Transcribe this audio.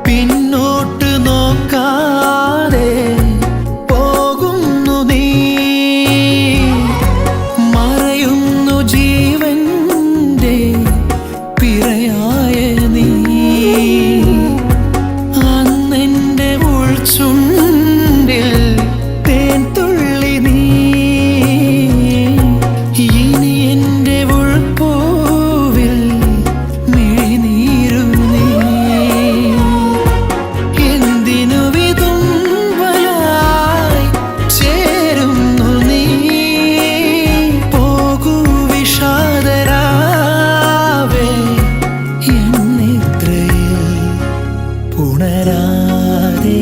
പിന്നോട്ട് നോക്കാതെ പോകുന്നു നീ, മറയുന്നു ജീവന്റെ പിറയായ നീ. അന്നെന്റെ ഉൾച്ചുണ്ടിൽ തേൻ തുള്ളി നീ, ഇനി എന്റെ ഉൾപ്പൂവിൽ മിഴിനീരു നീ. എന്തിനു വിതുമ്പലായി ചേരുന്നു നീ, പോകൂ വിഷാദരാവേ എന്നിത്രയിൽ പുണരാതെ.